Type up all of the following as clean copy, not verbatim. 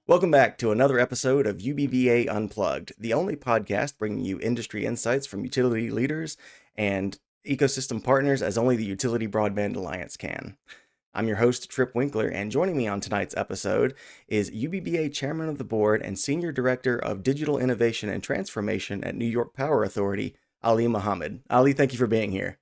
Welcome back to another episode of UBBA Unplugged, the only podcast bringing you industry insights from utility leaders and ecosystem partners as only the Utility Broadband Alliance can. I'm your host, Trip Winkler, and joining me on tonight's episode is UBBA Chairman of the Board and Senior Director of Digital Innovation and Transformation at New York Power Authority, Ali Mohammed. Ali, thank you for being here.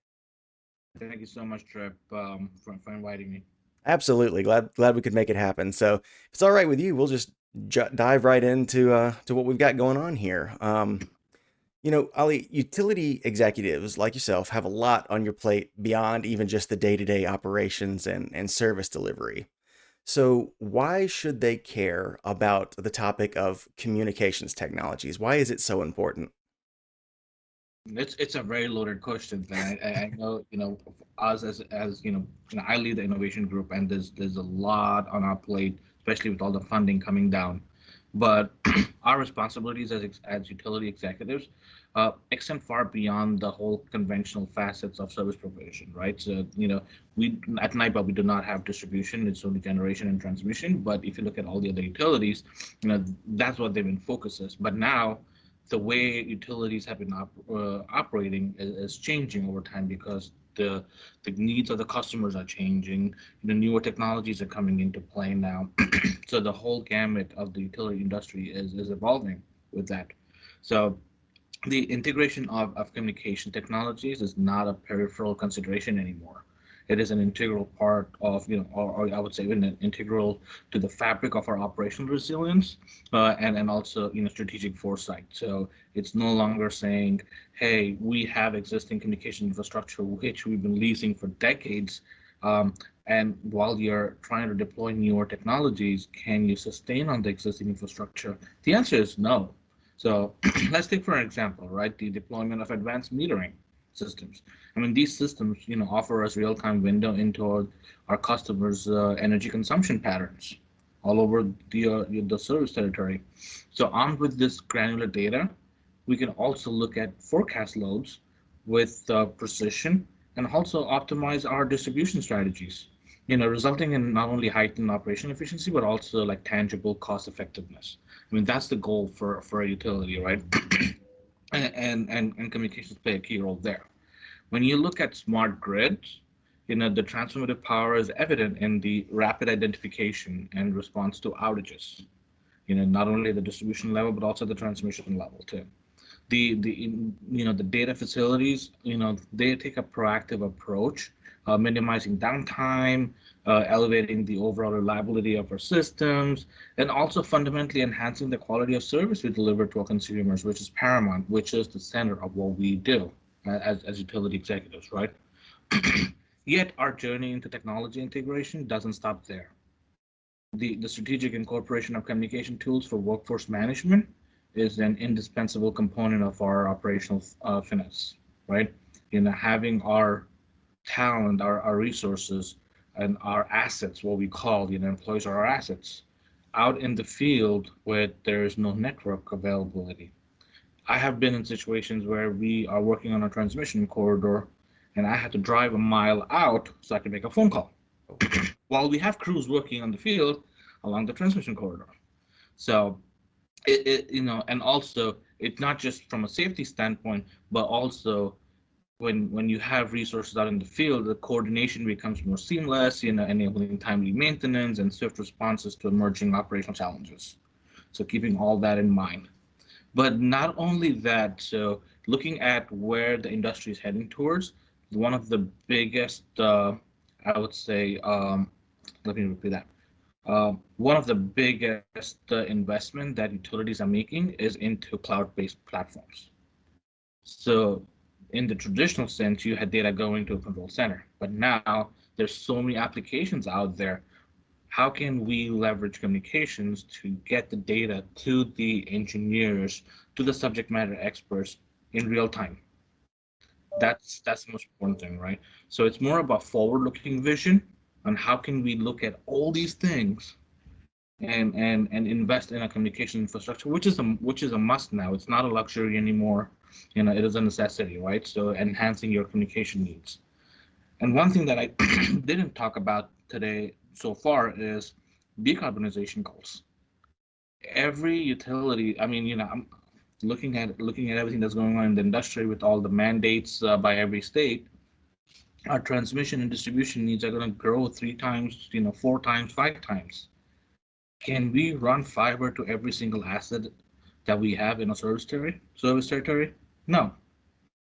Thank you so much, Trip, for inviting me. Absolutely. Glad we could make it happen. So, if it's all right with you, we'll just dive right into to what we've got going on here. Ali, utility executives like yourself have a lot on your plate beyond even just the day-to-day operations and service delivery. So, why should they care about the topic of communications technologies? Why is it so important? It's a very loaded question, and I know us as I lead the innovation group, and there's a lot on our plate, especially with all the funding coming down. But our responsibilities as utility executives extend far beyond the whole conventional facets of service provision, right? So we at NIPA we do not have distribution; it's only generation and transmission. But if you look at all the other utilities, that's what they've been focuses. But now the way utilities have been operating is changing over time because the needs of the customers are changing. The newer technologies are coming into play now. So the whole gamut of the utility industry is evolving with that. So the integration of communication technologies is not a peripheral consideration anymore. It is an integral part of, or I would say even an integral to the fabric of our operational resilience, and also, strategic foresight. So it's no longer saying, hey, we have existing communication infrastructure, which we've been leasing for decades. And while you're trying to deploy newer technologies, can you sustain on the existing infrastructure? The answer is no. So let's take for an example, right, the deployment of advanced metering systems. I mean, these systems, offer us real-time window into our customers' energy consumption patterns all over the service territory. So armed with this granular data, we can also look at forecast loads with precision and also optimize our distribution strategies, resulting in not only heightened operational efficiency, but also like tangible cost effectiveness. I mean, that's the goal for a utility, right? And communications play a key role there. When you look at smart grids, the transformative power is evident in the rapid identification and response to outages. Not only the distribution level, but also the transmission level too. The data facilities, they take a proactive approach, minimizing downtime, elevating the overall reliability of our systems, and also fundamentally enhancing the quality of service we deliver to our consumers, which is paramount, which is the center of what we do as utility executives, right? Yet our journey into technology integration doesn't stop there. The strategic incorporation of communication tools for workforce management is an indispensable component of our operational finesse, right? Having our talent, our resources, and our assets, what we call, employees are our assets, out in the field where there is no network availability. I have been in situations where we are working on a transmission corridor and I had to drive a mile out so I could make a phone call while we have crews working on the field along the transmission corridor. So and also it's not just from a safety standpoint, but also when you have resources out in the field, the coordination becomes more seamless, enabling timely maintenance and swift responses to emerging operational challenges. So keeping all that in mind. But not only that, so looking at where the industry is heading towards, one of the biggest, I would say, let me repeat that. One of the biggest investment that utilities are making is into cloud-based platforms. So in the traditional sense, you had data going to a control center, but now there's so many applications out there. How can we leverage communications to get the data to the engineers, to the subject matter experts in real time? That's the most important thing, right? So it's more about forward-looking vision on how can we look at all these things and invest in a communication infrastructure, which is a must now. It's not a luxury anymore. It is a necessity, right? So enhancing your communication needs. And one thing that I didn't talk about today so far is decarbonization goals. every utility, I mean, I'm looking at everything that's going on in the industry with all the mandates by every state. Our transmission and distribution needs are going to grow 3 times, 4 times, 5 times. Can we run fiber to every single asset that we have in a service territory? No.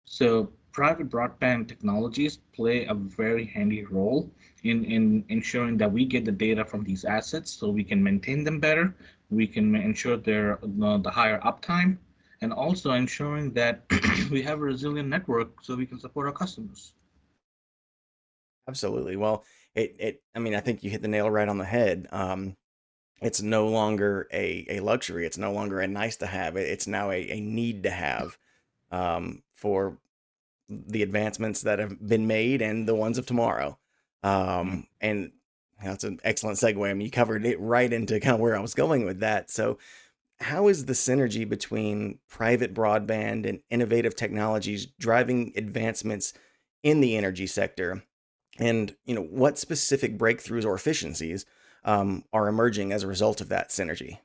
So private broadband technologies play a very handy role in ensuring that we get the data from these assets so we can maintain them better, we can ensure they're the higher uptime, and also ensuring that we have a resilient network so we can support our customers. Absolutely. Well, I mean, I think you hit the nail right on the head. It's no longer a luxury. It's no longer a nice to have. It's now a need to have, for the advancements that have been made and the ones of tomorrow. And that's an excellent segue. I mean, you covered it right into kind of where I was going with that. So, how is the synergy between private broadband and innovative technologies driving advancements in the energy sector? And what specific breakthroughs or efficiencies are emerging as a result of that synergy?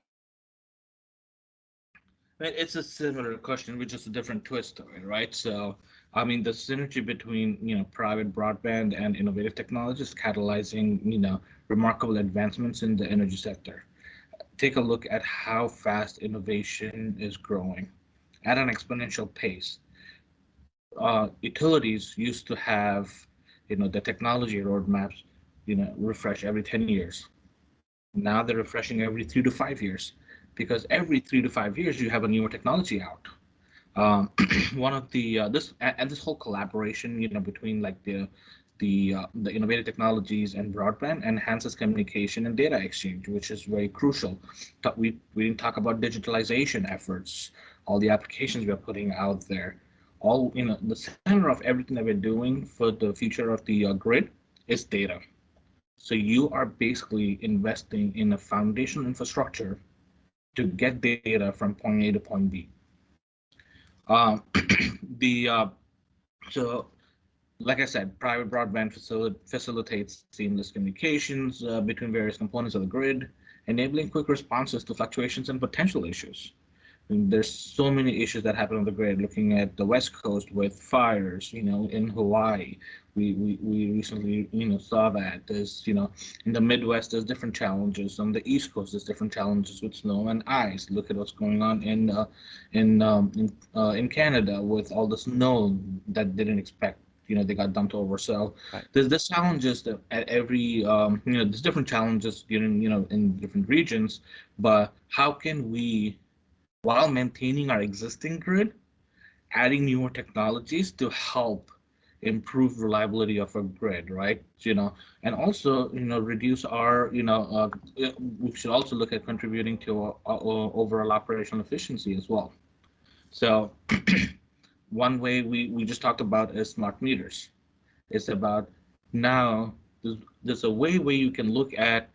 It's a similar question with just a different twist to it, right? So, I mean, the synergy between, private broadband and innovative technologies catalyzing, remarkable advancements in the energy sector. Take a look at how fast innovation is growing at an exponential pace. Utilities used to have, the technology roadmaps, refresh every 10 years. Now they're refreshing every 3 to 5 years because every 3 to 5 years you have a newer technology out. One of the this and this whole collaboration, between like the innovative technologies and broadband enhances communication and data exchange, which is very crucial. We didn't talk about digitalization efforts, all the applications we're putting out there. All the center of everything that we're doing for the future of the grid is data. So you are basically investing in a foundational infrastructure to get data from point A to point B. Um, the so like I said, private broadband facilitates seamless communications between various components of the grid, enabling quick responses to fluctuations and potential issues. And there's so many issues that happen on the grid. Looking at the West Coast with fires, in Hawaii, we recently, saw that. There's, in the Midwest, there's different challenges. On the East Coast, there's different challenges with snow and ice. Look at what's going on in Canada with all the snow that didn't expect. They got dumped over. So Right. there's challenges that at every, there's different challenges, in different regions. But how can we, while maintaining our existing grid, adding newer technologies to help improve reliability of a grid, right? And also, reduce our, we should also look at contributing to overall operational efficiency as well. So one way we just talked about is smart meters. It's about now there's a way where you can look at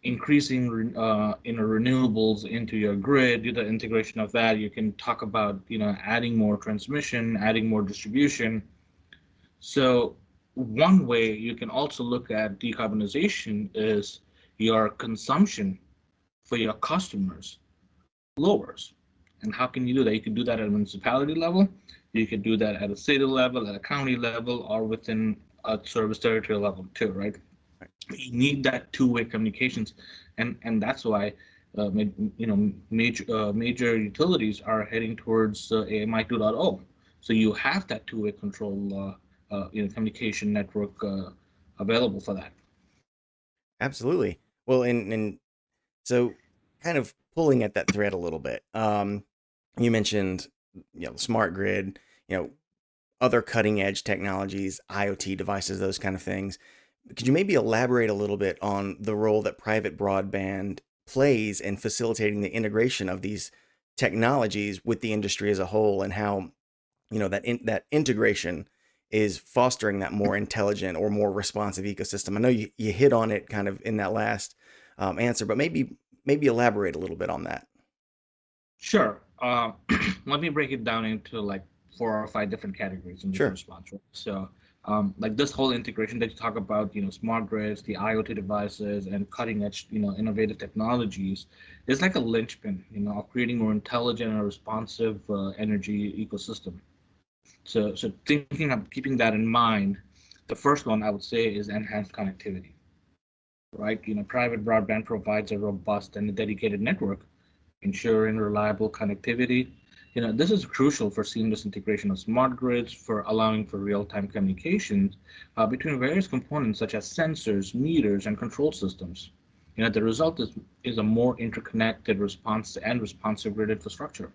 increasing renewables into your grid, do the integration of that. You can talk about adding more transmission, adding more distribution. So one way you can also look at decarbonization is your consumption for your customers lowers. And how can you do that? You can do that at a municipality level. You could do that at a city level, at a county level, or within a service territory level too, right? Right. You need that two-way communications, and that's why major utilities are heading towards AMI 2.0. So you have that two-way control, communication network available for that. Absolutely. Well, and so kind of pulling at that thread a little bit. You mentioned, smart grid, you know, other cutting edge technologies, IoT devices, those kind of things. Could you maybe elaborate a little bit on the role that private broadband plays in facilitating the integration of these technologies with the industry as a whole, and how that integration is fostering that more intelligent or more responsive ecosystem? I know you hit on it kind of in that last answer, but maybe elaborate a little bit on that. Sure. Let me break it down into like 4 or 5 different categories in this Sure. response. Right? So Like this whole integration that you talk about, smart grids, the IoT devices, and cutting edge, innovative technologies is like a linchpin, of creating more intelligent and responsive energy ecosystem. So thinking of keeping that in mind, the first one I would say is enhanced connectivity, right? Private broadband provides a robust and dedicated network, ensuring reliable connectivity. This is crucial for seamless integration of smart grids, for allowing for real-time communications between various components such as sensors, meters, and control systems. The result is a more interconnected response and responsive grid infrastructure.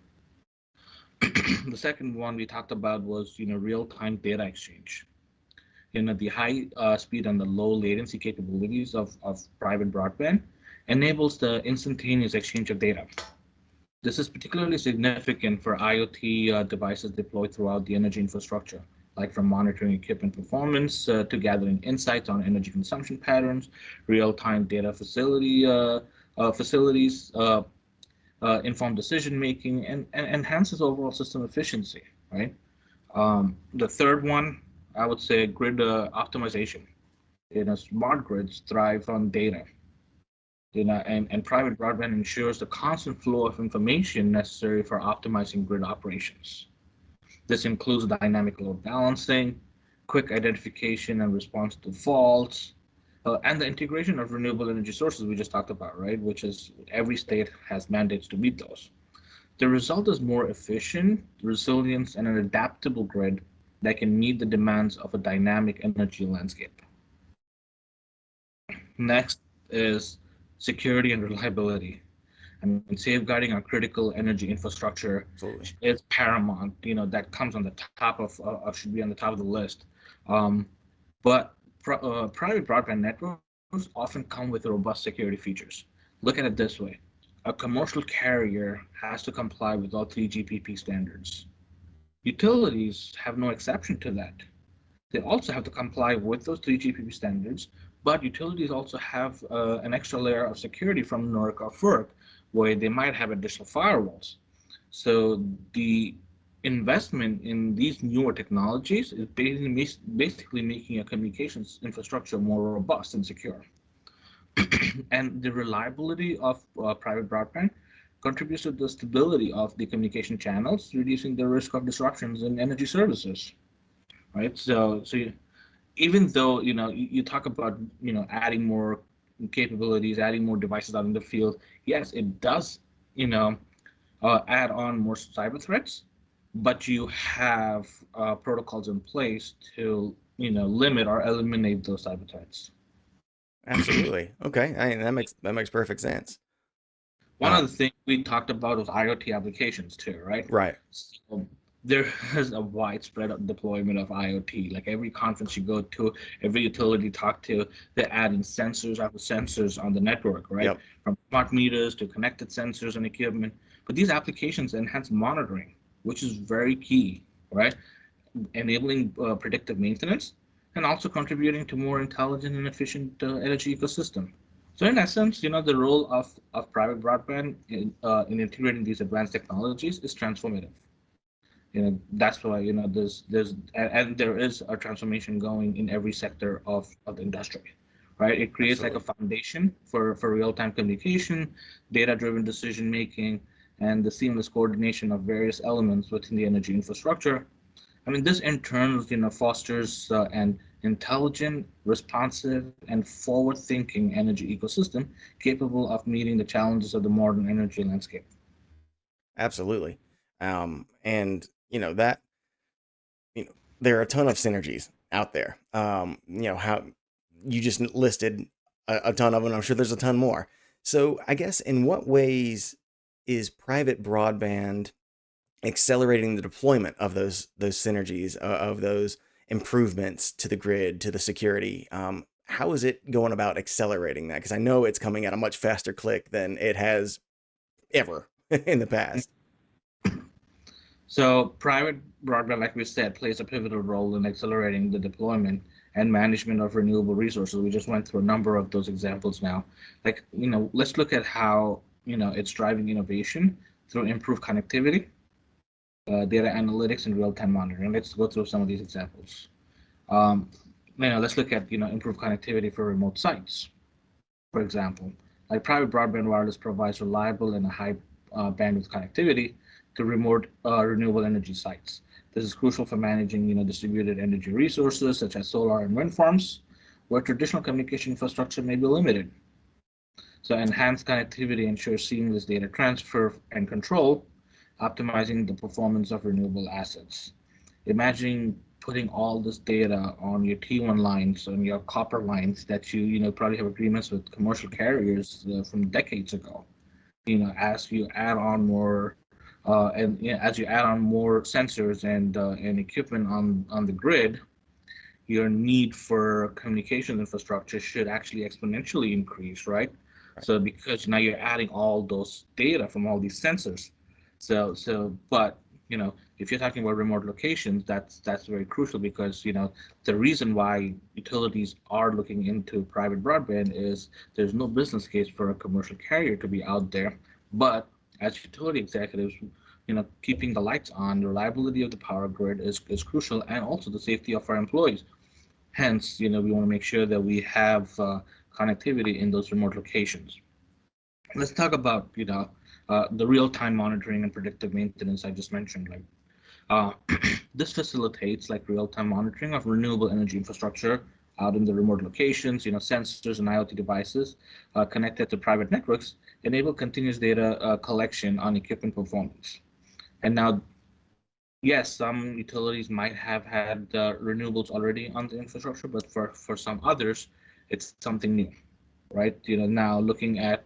The second one we talked about was, real-time data exchange. The high speed and the low latency capabilities of private broadband enables the instantaneous exchange of data. This is particularly significant for IoT devices deployed throughout the energy infrastructure, like from monitoring equipment performance to gathering insights on energy consumption patterns, real-time data facilities, informed decision making, and enhances overall system efficiency. Right. The third one, I would say, grid optimization. Smart grids thrive on data, and private broadband ensures the constant flow of information necessary for optimizing grid operations. This includes dynamic load balancing, quick identification and response to faults, and the integration of renewable energy sources we just talked about, right? Which is every state has mandates to meet those. The result is more efficient, resilient, and an adaptable grid that can meet the demands of a dynamic energy landscape. Next is security and reliability. I mean, safeguarding our critical energy infrastructure Absolutely. is paramount. That comes on the top should be on the top of the list. Um, but private broadband networks often come with robust security features. Look at it this way: a commercial carrier has to comply with all 3GPP standards. Utilities have no exception to that. They also have to comply with those 3GPP standards, but utilities also have an extra layer of security from NERC or FERC, where they might have additional firewalls. So the investment in these newer technologies is basically making a communications infrastructure more robust and secure. And the reliability of private broadband contributes to the stability of the communication channels, reducing the risk of disruptions in energy services. Right. Even though you talk about adding more capabilities, adding more devices out in the field, yes, it does you know add on more cyber threats, but you have protocols in place to limit or eliminate those cyber threats. Absolutely. Okay. That makes perfect sense. One Uh, of the things we talked about was IoT applications too, right? right. So there is a widespread deployment of IoT. Like every conference you go to, every utility you talk to, they're adding sensors after sensors on the network, right? Yep. From smart meters to connected sensors and equipment. But these applications enhance monitoring, which is very key, right? Enabling predictive maintenance and also contributing to more intelligent and efficient energy ecosystem. So in essence, the role of private broadband in integrating these advanced technologies is transformative. That's why there's and there is a transformation going in every sector of the industry, right? It creates like a Absolutely. foundation for real-time communication, data-driven decision making, and the seamless coordination of various elements within the energy infrastructure. I mean, this in turn, fosters an intelligent, responsive, and forward-thinking energy ecosystem capable of meeting the challenges of the modern energy landscape. Absolutely. And that there are a ton of synergies out there. How you just listed a ton of them. I'm sure there's a ton more. So I guess in what ways is private broadband accelerating the deployment of those synergies, of those improvements to the grid, to the security? How is it going about accelerating that? Because I know it's coming at a much faster click than it has ever in the past. So private broadband, like we said, plays a pivotal role in accelerating the deployment and management of renewable resources. We just went through a number of those examples now. Like, let's look at how, it's driving innovation through improved connectivity, data analytics, and real-time monitoring. Let's go through some of these examples. Um, let's look at improved connectivity for remote sites, for example. Like private broadband wireless provides reliable and high bandwidth connectivity to remote renewable energy sites. This is crucial for managing distributed energy resources such as solar and wind farms, where traditional communication infrastructure may be limited. So enhanced connectivity ensures seamless data transfer and control, optimizing the performance of renewable assets. Imagine putting all this data on your T1 lines, on your copper lines that you probably have agreements with commercial carriers from decades ago. As you add on more and as you add on more sensors and equipment on the grid, your need for communication infrastructure should actually exponentially increase, right? Right. So because now you're adding all those data from all these sensors. But if you're talking about remote locations, that's very crucial because the reason why utilities are looking into private broadband is there's no business case for a commercial carrier to be out there. But as utility executives, keeping the lights on, the reliability of the power grid is crucial, and also the safety of our employees. Hence, we want to make sure that we have connectivity in those remote locations. Let's talk about, the real-time monitoring and predictive maintenance I just mentioned. Like, uh, this facilitates like real-time monitoring of renewable energy infrastructure out in the remote locations. Sensors and IoT devices connected to private networks enable continuous data collection on equipment performance. And now yes, some utilities might have had renewables already on the infrastructure, but for some others, it's something new, right? Now looking at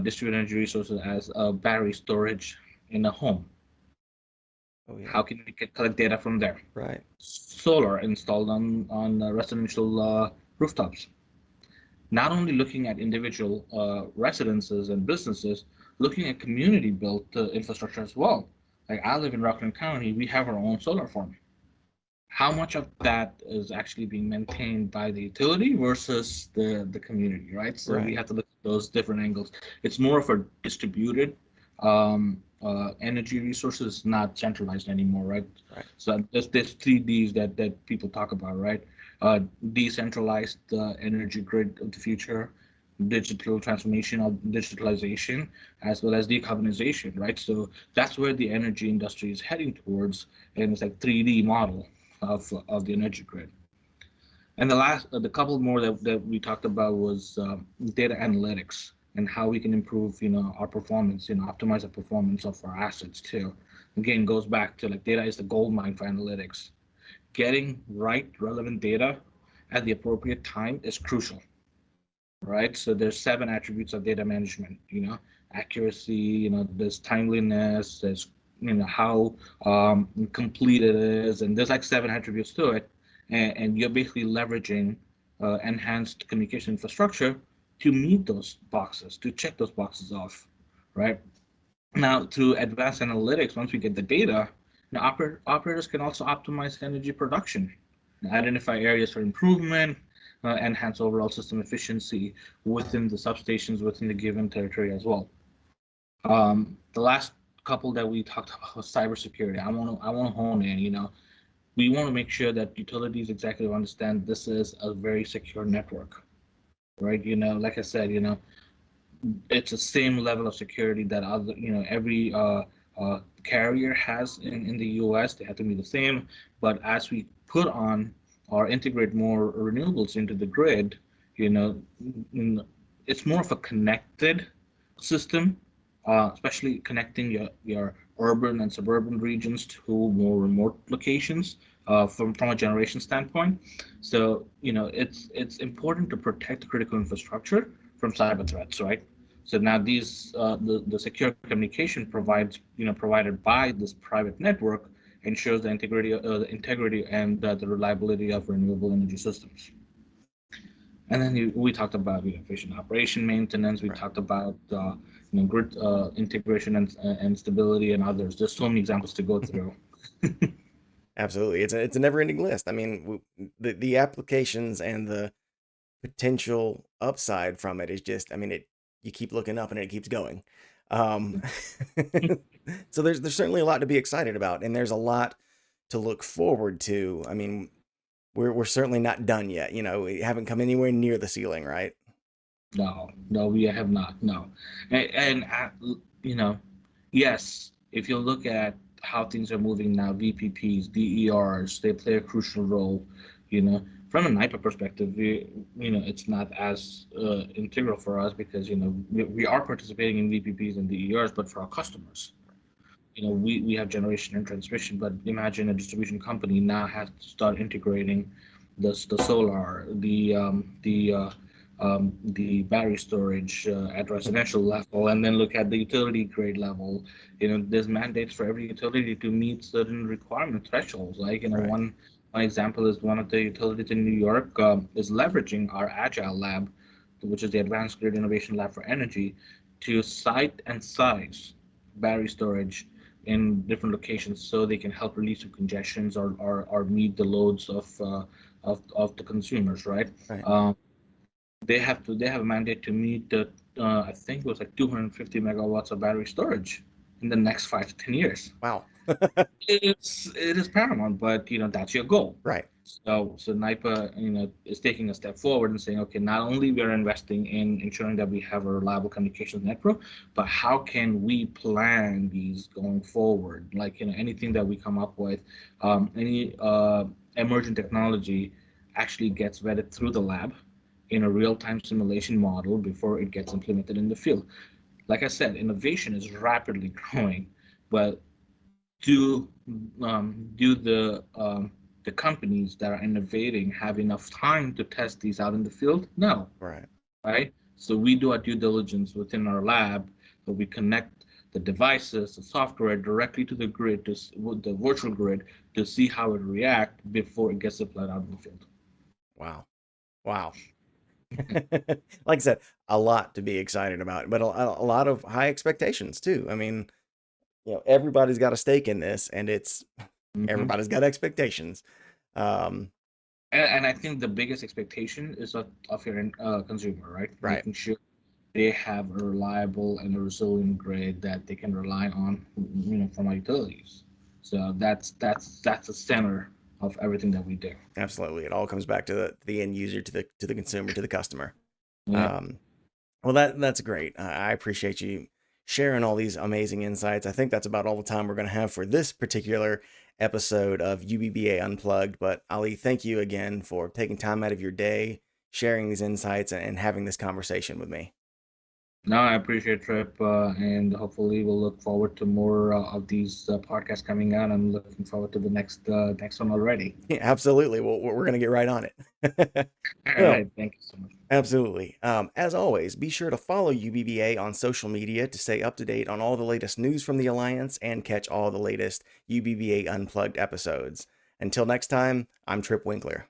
distributed energy resources as battery storage in a home. Oh yeah. How can we collect data from there? Right. Solar installed on residential rooftops. Not only looking at individual residences and businesses, looking at community-built infrastructure as well. Like I live in Rockland County, we have our own solar farm. How much of that is actually being maintained by the utility versus the community, right? So we Right. have to look at those different angles. It's more of a distributed energy resources, not centralized anymore, right? Right. So there's three Ds that people talk about, right? Decentralized energy grid of the future, digital transformation of digitalization, as well as decarbonization, right? So that's where the energy industry is heading towards, and it's like 3D model of the energy grid. And the couple more that we talked about was data analytics and how we can improve, our performance, optimize the performance of our assets too. Again, goes back to like data is the gold mine for analytics. Getting right relevant data at the appropriate time is crucial, right? So there's 7 attributes of data management, accuracy, there's timeliness, there's, how complete it is, and there's like 7 attributes to it. And you're basically leveraging enhanced communication infrastructure to meet those boxes, to check those boxes off, right? Now, through advanced analytics, once we get the data, operators can also optimize energy production, identify areas for improvement, enhance overall system efficiency within the substations within the given territory as well. The last couple that we talked about was cybersecurity. I want to hone in. We want to make sure that utilities executives understand this is a very secure network, right? Like I said, it's the same level of security that other every carrier has in the US. They have to be the same, but as we put on or integrate more renewables into the grid, you know it's more of a connected system, especially connecting your urban and suburban regions to more remote locations from a generation standpoint. So it's important to protect the critical infrastructure from cyber threats, right? So now these the secure communication provided by this private network ensures the integrity and the reliability of renewable energy systems. And then we talked about efficient operation maintenance. We Right. talked about grid integration and stability and others. There's so many examples to go through. Absolutely. It's a never-ending list. I mean, the applications and the potential upside from it is just, I mean, you keep looking up and it keeps going. Um, so there's certainly a lot to be excited about, and there's a lot to look forward to. I mean, we're certainly not done yet. We haven't come anywhere near the ceiling, right? No, no, we have not. No, and you know, yes, if you look at how things are moving now, VPPs, DERs, they play a crucial role. You know, from a NIPA perspective, it's not as integral for us because we are participating in VPPs and DERs, but for our customers, we have generation and transmission. But imagine a distribution company now has to start integrating the solar, the battery storage at residential level, and then look at the utility grade level. There's mandates for every utility to meet certain requirement thresholds. Like, Right. one example is one of the utilities in New York is leveraging our Agile Lab, which is the Advanced Grid Innovation Lab for Energy, to site and size battery storage in different locations so they can help relieve some congestions or meet the loads of the consumers, right? Right. They have a mandate to meet the I think it was like 250 megawatts of battery storage in the next 5 to 10 years. Wow. It is paramount, but that's your goal. Right. So NIPA is taking a step forward and saying, okay, not only we are investing in ensuring that we have a reliable communications network, but how can we plan these going forward? Like anything that we come up with, any emerging technology actually gets vetted through the lab in a real-time simulation model before it gets implemented in the field. Like I said, innovation is rapidly growing, but do the companies that are innovating have enough time to test these out in the field? No, Right. right? So we do our due diligence within our lab, but we connect the devices, the software directly to the grid, with the virtual grid, to see how it reacts before it gets applied out in the field. Wow. Wow. Like I said, a lot to be excited about, but a lot of high expectations too. I mean, everybody's got a stake in this, and Mhm. everybody's got expectations. Um, And I think the biggest expectation is of your consumer, right? right. Making sure they have a reliable and a resilient grid that they can rely on, from our utilities. So that's the center of everything that we do. Absolutely. It all comes back to the end user, to the consumer, to the customer. Yeah. Um, well, that's great. I appreciate you sharing all these amazing insights. I think that's about all the time we're going to have for this particular episode of UBBA Unplugged. But Ali, thank you again for taking time out of your day, sharing these insights, and having this conversation with me. No, I appreciate Trip, and hopefully we'll look forward to more of these podcasts coming out. I'm looking forward to the next one already. Yeah, absolutely. Well, we're going to get right on it. All Well, right, thank you so much. absolutely. As always, be sure to follow UBBA on social media to stay up to date on all the latest news from the Alliance and catch all the latest UBBA Unplugged episodes. Until next time, I'm Trip Winkler.